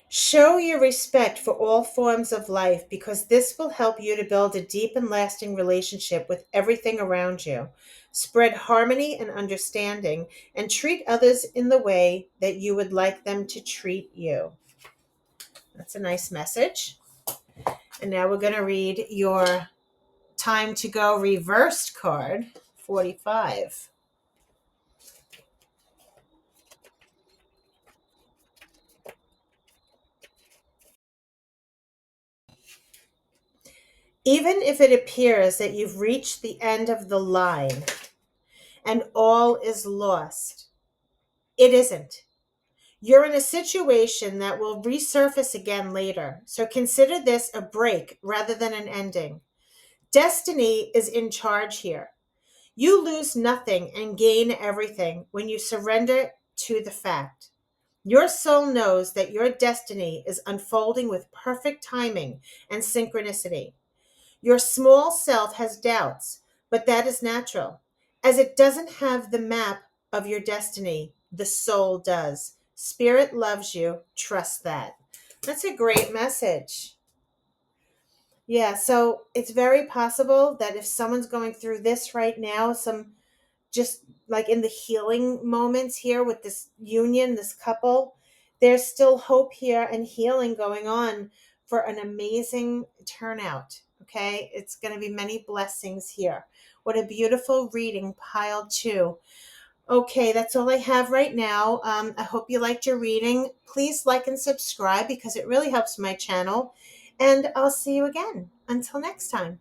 show your respect for all forms of life, because this will help you to build a deep and lasting relationship with everything around you. Spread harmony and understanding, and treat others in the way that you would like them to treat you. That's a nice message. And now we're going to read your time to go reversed card, 45. Even if it appears that you've reached the end of the line and all is lost, it isn't. You're in a situation that will resurface again later, so consider this a break rather than an ending. Destiny is in charge here. You lose nothing and gain everything when you surrender to the fact. Your soul knows that your destiny is unfolding with perfect timing and synchronicity. Your small self has doubts, but that is natural, as it doesn't have the map of your destiny. The soul does. Spirit loves you. Trust that. That's a great message. Yeah, so it's very possible that if someone's going through this right now, some just like in the healing moments here with this union, this couple, there's still hope here and healing going on for an amazing turnout. Okay, it's going to be many blessings here. What a beautiful reading, pile two. Okay, that's all I have right now. I hope you liked your reading. Please like and subscribe because it really helps my channel. And I'll see you again. Until next time.